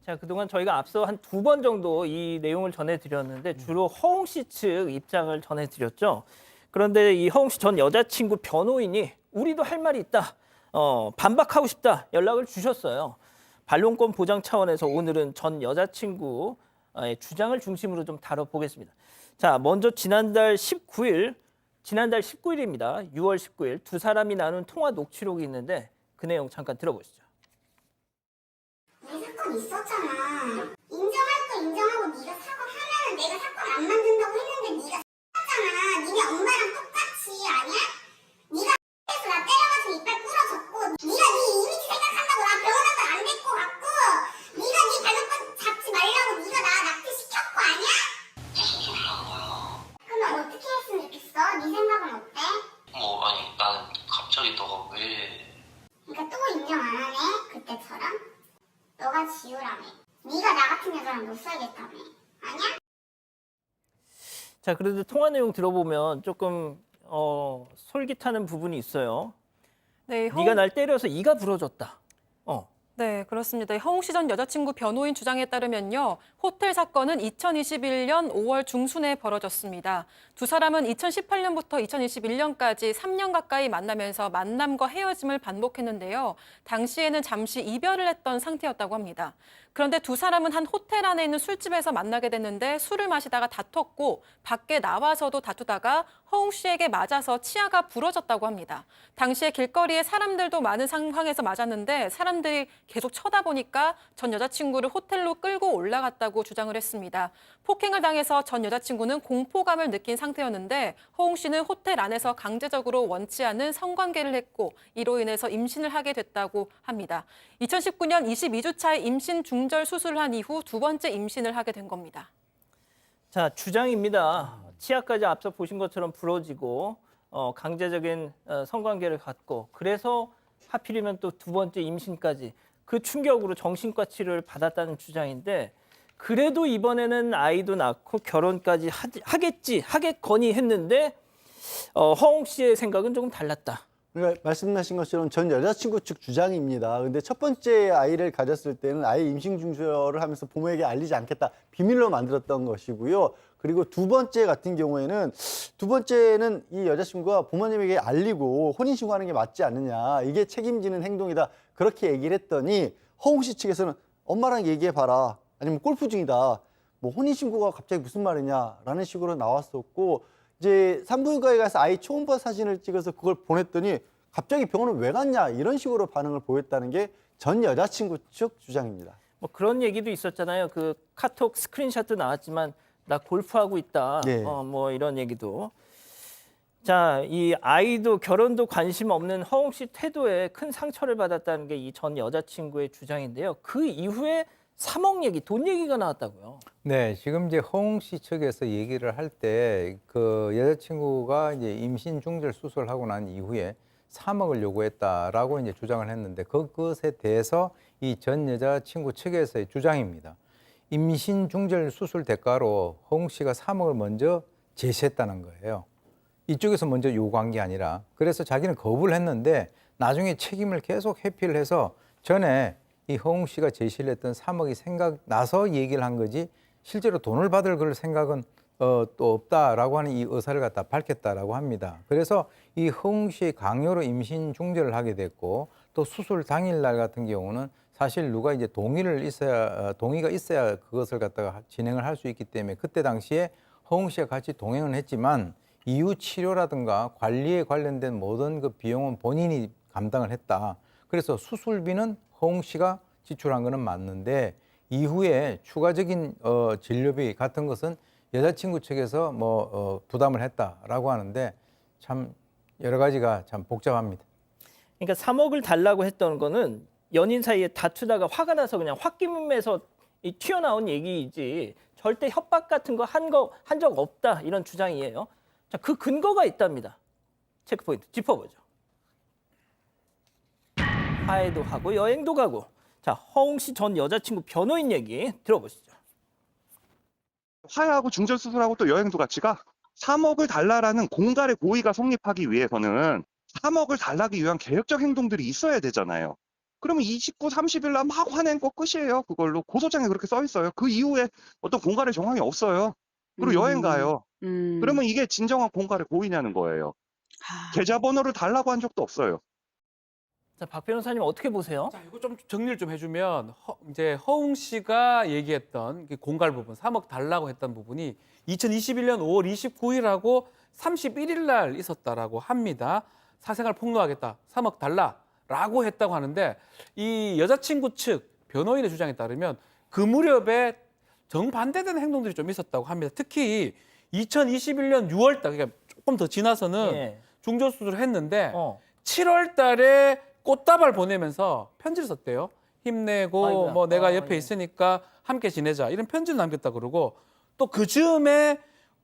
자, 그동안 저희가 앞서 한 2번 정도 이 내용을 전해드렸는데 주로 허웅 씨 측 입장을 전해드렸죠. 그런데 이 허웅 씨 전 여자친구 변호인이 우리도 할 말이 있다. 반박하고 싶다. 연락을 주셨어요. 반론권 보장 차원에서 오늘은 전 여자친구의 주장을 중심으로 좀 다뤄보겠습니다. 자, 먼저 지난달 19일입니다. 6월 19일 두 사람이 나눈 통화 녹취록이 있는데 그 내용 잠깐 들어보시죠. 우리 사건 있었잖아. 인정할 거 인정하고 네가 사과하면은 내가 사건 안 만든다고 했는데 네가 잖아. 니네 엄마랑 똑같이 아니야? 네가 에서 나 때려가지고 이빨 부러졌고 네가 네 이미지 생각한다고 나 병원에서 안 데리고 갔고 네가 네 발목권 잡지 말라고 네가 나 낙태 시켰고 아니야? 무슨 소리를 하는 거야? 그러면 어떻게 했으면 좋겠어? 네 생각은 어때? 아니, 나는 갑자기 너가 왜... 그러니까 또 인정 안 하네? 그때처럼? 너가 지우라며. 네가 나 같은 여자랑 못 살겠다며. 아니야? 자, 그래도 통화 내용 들어보면 조금 솔깃하는 부분이 있어요. 네, 네가 날 때려서 이가 부러졌다. 네, 그렇습니다. 허웅 씨 전 여자친구 변호인 주장에 따르면요. 호텔 사건은 2021년 5월 중순에 벌어졌습니다. 두 사람은 2018년부터 2021년까지 3년 가까이 만나면서 만남과 헤어짐을 반복했는데요. 당시에는 잠시 이별을 했던 상태였다고 합니다. 그런데 두 사람은 한 호텔 안에 있는 술집에서 만나게 됐는데 술을 마시다가 다퉜고 밖에 나와서도 다투다가 허웅 씨에게 맞아서 치아가 부러졌다고 합니다. 당시에 길거리에 사람들도 많은 상황에서 맞았는데 사람들이 계속 쳐다보니까 전 여자친구를 호텔로 끌고 올라갔다고 주장을 했습니다. 폭행을 당해서 전 여자친구는 공포감을 느낀 상태였는데 허웅 씨는 호텔 안에서 강제적으로 원치 않는 성관계를 했고 이로 인해서 임신을 하게 됐다고 합니다. 2019년 22주차에 임신 중절 수술을 한 이후 두 번째 임신을 하게 된 겁니다. 자, 주장입니다. 치아까지 앞서 보신 것처럼 부러지고 강제적인 성관계를 갖고 그래서 하필이면 또 두 번째 임신까지 그 충격으로 정신과 치료를 받았다는 주장인데 그래도 이번에는 아이도 낳고 결혼까지 하겠거니 했는데 허웅 씨의 생각은 조금 달랐다. 그러니까 말씀하신 것처럼 전 여자친구 측 주장입니다. 근데 첫 번째 아이를 가졌을 때는 아이 임신 중절을 하면서 부모에게 알리지 않겠다 비밀로 만들었던 것이고요. 그리고 두 번째 같은 경우에는 두 번째는 이 여자친구가 부모님에게 알리고 혼인신고하는 게 맞지 않느냐. 이게 책임지는 행동이다. 그렇게 얘기를 했더니 허웅 씨 측에서는 엄마랑 얘기해봐라. 아니면 골프 중이다. 뭐 혼인신고가 갑자기 무슨 말이냐라는 식으로 나왔었고 이제 산부인과에 가서 아이 초음파 사진을 찍어서 그걸 보냈더니 갑자기 병원을 왜 갔냐 이런 식으로 반응을 보였다는 게 전 여자친구 측 주장입니다. 뭐 그런 얘기도 있었잖아요. 그 카톡 스크린샷도 나왔지만 나 골프하고 있다. 네. 뭐 이런 얘기도. 자, 이 아이도 결혼도 관심 없는 허웅 씨 태도에 큰 상처를 받았다는 게 이 전 여자친구의 주장인데요. 그 이후에 3억 얘기, 돈 얘기가 나왔다고요. 네, 지금 이제 허웅 씨 측에서 얘기를 할 때 그 여자친구가 이제 임신 중절 수술하고 난 이후에 3억을 요구했다라고 이제 주장을 했는데 그것에 대해서 이 전 여자친구 측에서의 주장입니다. 임신 중절 수술 대가로 허웅 씨가 3억을 먼저 제시했다는 거예요. 이쪽에서 먼저 요구한 게 아니라 그래서 자기는 거부를 했는데 나중에 책임을 계속 회피를 해서 전에 이 허웅 씨가 제시를 했던 3억이 생각나서 얘기를 한 거지 실제로 돈을 받을 그럴 생각은 또 없다라고 하는 이 의사를 갖다 밝혔다라고 합니다. 그래서 이 허웅 씨의 강요로 임신 중절을 하게 됐고 또 수술 당일날 같은 경우는 사실 누가 이제 동의가 있어야 그것을 갖다가 진행을 할 수 있기 때문에 그때 당시에 허웅 씨가 같이 동행은 했지만 이후 치료라든가 관리에 관련된 모든 그 비용은 본인이 감당을 했다. 그래서 수술비는 허웅 씨가 지출한 거는 맞는데 이후에 추가적인 진료비 같은 것은 여자친구 측에서 부담을 했다라고 하는데 참 여러 가지가 참 복잡합니다. 그러니까 3억을 달라고 했던 거는 연인 사이에 다투다가 화가 나서 그냥 홧김에서 튀어나온 얘기이지 절대 협박 같은 거 한 적 없다 이런 주장이에요. 자, 그 근거가 있답니다. 체크포인트 짚어보죠. 화해도 하고 여행도 가고. 자, 허웅 씨 전 여자친구 변호인 얘기 들어보시죠. 화해하고 중절 수술하고 또 여행도 같이 가? 3억을 달라라는 공갈의 고의가 성립하기 위해서는 3억을 달라기 위한 계획적 행동들이 있어야 되잖아요. 그러면 29, 30일 날 막 화낸 거 끝이에요. 그걸로 고소장에 그렇게 써 있어요. 그 이후에 어떤 공갈의 정황이 없어요. 그리고 여행 가요. 그러면 이게 진정한 공갈의 고의냐는 거예요. 계좌번호를 달라고 한 적도 없어요. 자, 박 변호사님 어떻게 보세요? 자, 이거 좀 정리를 좀 해주면 이제 허웅 씨가 얘기했던 그 공갈 부분, 3억 달라고 했던 부분이 2021년 5월 29일하고 31일 날 있었다라고 합니다. 사생활 폭로하겠다, 3억 달라라고 했다고 하는데 이 여자친구 측 변호인의 주장에 따르면 그 무렵에 정반대되는 행동들이 좀 있었다고 합니다. 특히 2021년 6월 달, 그러니까 조금 더 지나서는 예. 중조 수술을 했는데 어. 7월 달에 꽃다발 보내면서 편지를 썼대요. 힘내고 아이고야. 뭐 내가 옆에 예. 있으니까 함께 지내자 이런 편지를 남겼다 그러고 또 그 즈음에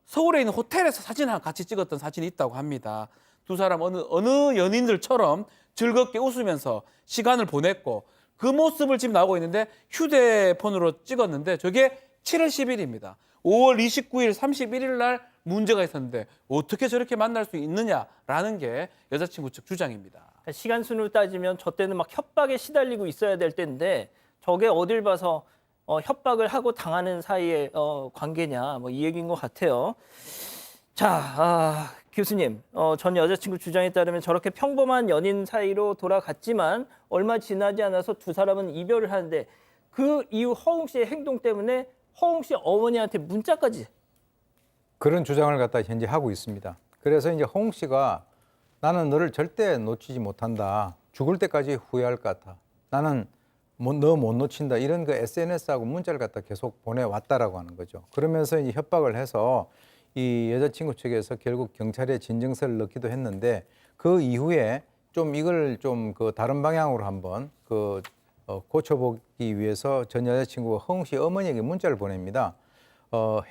서울에 있는 호텔에서 사진 하나 같이 찍었던 사진이 있다고 합니다. 두 사람 어느 연인들처럼 즐겁게 웃으면서 시간을 보냈고 그 모습을 지금 나오고 있는데 휴대폰으로 찍었는데 저게 7월 10일입니다. 5월 29일, 31일 날 문제가 있었는데 어떻게 저렇게 만날 수 있느냐라는 게 여자친구 측 주장입니다. 시간 순으로 따지면 저 때는 막 협박에 시달리고 있어야 될 때인데 저게 어딜 봐서 협박을 하고 당하는 사이의 관계냐 뭐 이 얘기인 것 같아요. 자, 교수님, 전 여자친구 주장에 따르면 저렇게 평범한 연인 사이로 돌아갔지만 얼마 지나지 않아서 두 사람은 이별을 하는데 그 이후 허웅 씨의 행동 때문에 허웅 씨 어머니한테 문자까지. 그런 주장을 갖다 현재 하고 있습니다. 그래서 이제 허웅 씨가 나는 너를 절대 놓치지 못한다. 죽을 때까지 후회할 것 같아. 나는 너 못 놓친다. 이런 그 SNS하고 문자를 갖다 계속 보내왔다라고 하는 거죠. 그러면서 이제 협박을 해서 이 여자친구 측에서 결국 경찰에 진정서를 넣기도 했는데 그 이후에 좀 이걸 좀 그 다른 방향으로 한번 고쳐보기 위해서 전 여자친구가 허웅 씨 어머니에게 문자를 보냅니다.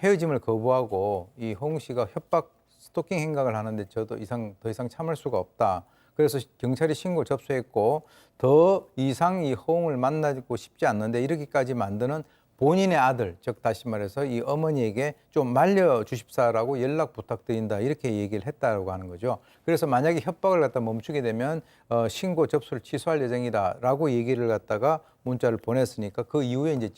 헤어짐을 거부하고 이 허웅 씨가 협박 스토킹 행각을 하는데 저도 더 이상 참을 수가 없다. 그래서 경찰이 신고를 접수했고 더 이상 이 허웅을 만나고 싶지 않는데 이렇게까지 만드는 본인의 아들, 즉 다시 말해서 이 어머니에게 좀 말려주십사라고 연락 부탁드린다 이렇게 얘기를 했다고 하는 거죠. 그래서 만약에 협박을 갖다 멈추게 되면 신고 접수를 취소할 예정이다라고 얘기를 갖다가 문자를 보냈으니까 그 이후에 이제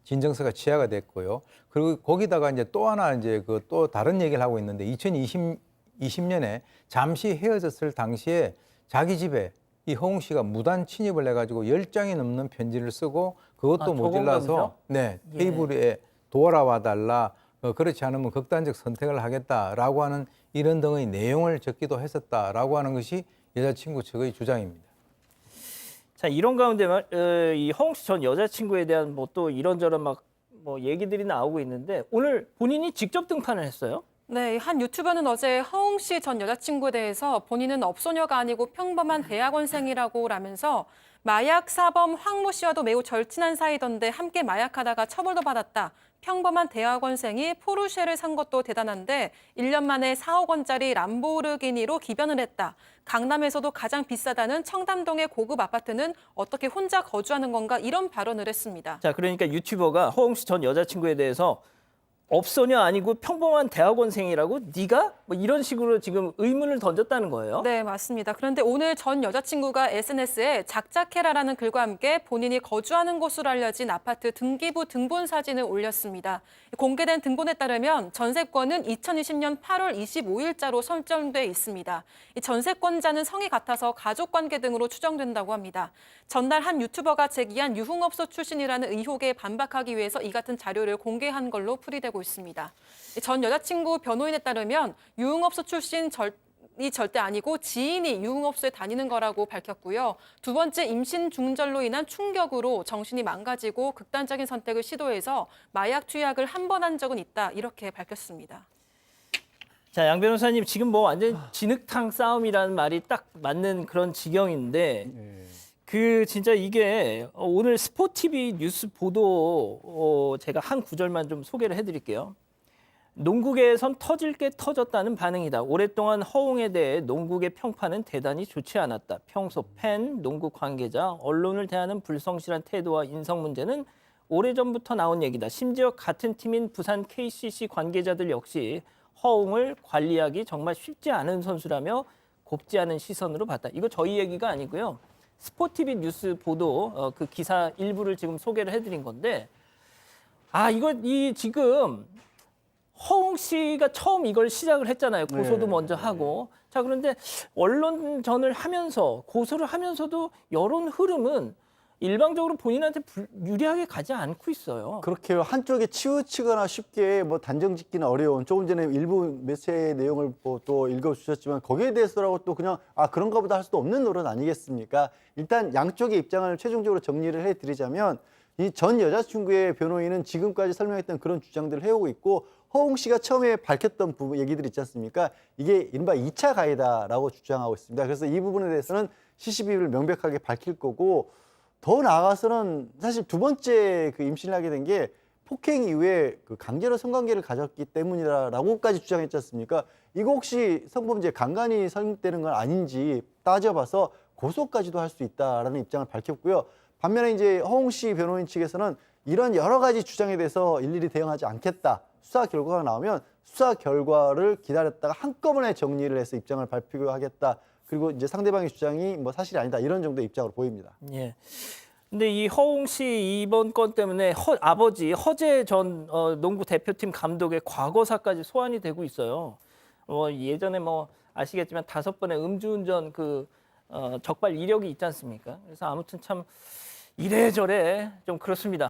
진정서가 취하가 됐고요. 그리고 거기다가 이제 또 하나 이제 또 다른 얘기를 하고 있는데 2020년에 잠시 헤어졌을 당시에 자기 집에 이 허웅 씨가 무단 침입을 해가지고 10장이 넘는 편지를 쓰고 그것도 모질라서 네, 테이블에 돌아와 달라. 그렇지 않으면 극단적 선택을 하겠다라고 하는 이런 등의 내용을 적기도 했었다라고 하는 것이 여자친구 측의 주장입니다. 자, 이런 가운데 이 허웅 씨 전 여자친구에 대한 뭐 또 이런저런 막 뭐 얘기들이 나오고 있는데 오늘 본인이 직접 등판을 했어요. 네, 한 유튜버는 어제 허웅 씨 전 여자친구에 대해서 본인은 업소녀가 아니고 평범한 대학원생이라고 라면서 마약 사범 황모 씨와도 매우 절친한 사이던데 함께 마약하다가 처벌도 받았다. 평범한 대학원생이 포르쉐를 산 것도 대단한데 1년 만에 4억 원짜리 람보르기니로 기변을 했다. 강남에서도 가장 비싸다는 청담동의 고급 아파트는 어떻게 혼자 거주하는 건가 이런 발언을 했습니다. 자, 그러니까 유튜버가 허웅 씨 전 여자친구에 대해서 업소녀 아니고 평범한 대학원생이라고 네가 뭐 이런 식으로 지금 의문을 던졌다는 거예요. 네, 맞습니다. 그런데 오늘 전 여자친구가 SNS에 작작해라라는 글과 함께 본인이 거주하는 곳으로 알려진 아파트 등기부 등본 사진을 올렸습니다. 공개된 등본에 따르면 전세권은 2020년 8월 25일자로 설정돼 있습니다. 이 전세권자는 성이 같아서 가족관계 등으로 추정된다고 합니다. 전날 한 유튜버가 제기한 유흥업소 출신이라는 의혹에 반박하기 위해서 이 같은 자료를 공개한 걸로 풀이되고 있습니다. 전 여자친구 변호인에 따르면 유흥업소 출신이 절대 아니고 지인이 유흥업소에 다니는 거라고 밝혔고요. 두 번째 임신 중절로 인한 충격으로 정신이 망가지고 극단적인 선택을 시도해서 마약 투약을 한 번 한 적은 있다 이렇게 밝혔습니다. 자, 양 변호사님 지금 뭐 완전 진흙탕 싸움이라는 말이 딱 맞는 그런 지경인데 그 진짜 이게 오늘 스포티비 뉴스 보도 제가 한 구절만 좀 소개를 해드릴게요. 농구계에선 터질 게 터졌다는 반응이다. 오랫동안 허웅에 대해 농구계 평판은 대단히 좋지 않았다. 평소 팬, 농구 관계자, 언론을 대하는 불성실한 태도와 인성 문제는 오래전부터 나온 얘기다. 심지어 같은 팀인 부산 KCC 관계자들 역시 허웅을 관리하기 정말 쉽지 않은 선수라며 곱지 않은 시선으로 봤다. 이거 저희 얘기가 아니고요. 스포티비 뉴스 보도 그 기사 일부를 지금 소개를 해드린 건데, 이 지금 허웅 씨가 처음 이걸 시작을 했잖아요. 고소도 네. 먼저 하고. 자, 그런데 언론전을 하면서 고소를 하면서도 여론 흐름은 일방적으로 본인한테 유리하게 가지 않고 있어요. 그렇게 한쪽에 치우치거나 쉽게 뭐 단정 짓기는 어려운, 조금 전에 일부 매체 내용을 또 읽어주셨지만 거기에 대해서라고 또 그냥 그런가 보다 할 수도 없는 노릇 아니겠습니까? 일단 양쪽의 입장을 최종적으로 정리를 해드리자면, 이 전 여자친구의 변호인은 지금까지 설명했던 그런 주장들을 해오고 있고, 허웅 씨가 처음에 밝혔던 얘기들 있지 않습니까? 이게 이른바 2차 가해다라고 주장하고 있습니다. 그래서 이 부분에 대해서는 시시비비를 명백하게 밝힐 거고, 더 나아가서는 사실 두 번째 그 임신을 하게 된 게 폭행 이후에 그 강제로 성관계를 가졌기 때문이라고까지 주장했지 않습니까? 이거 혹시 성범죄 간간히 성립되는 건 아닌지 따져봐서 고소까지도 할 수 있다라는 입장을 밝혔고요. 반면에 이제 허웅 씨 변호인 측에서는 이런 여러 가지 주장에 대해서 일일이 대응하지 않겠다. 수사 결과가 나오면 수사 결과를 기다렸다가 한꺼번에 정리를 해서 입장을 발표하겠다. 그리고 이제 상대방의 주장이 뭐 사실이 아니다, 이런 정도의 입장으로 보입니다. 예. 근데 이 허웅 씨 이번 건 때문에 아버지 허재 전 농구 대표팀 감독의 과거사까지 소환이 되고 있어요. 예전에 뭐 아시겠지만 5번의 음주운전 적발 이력이 있지 않습니까? 그래서 아무튼 참 이래저래 좀 그렇습니다.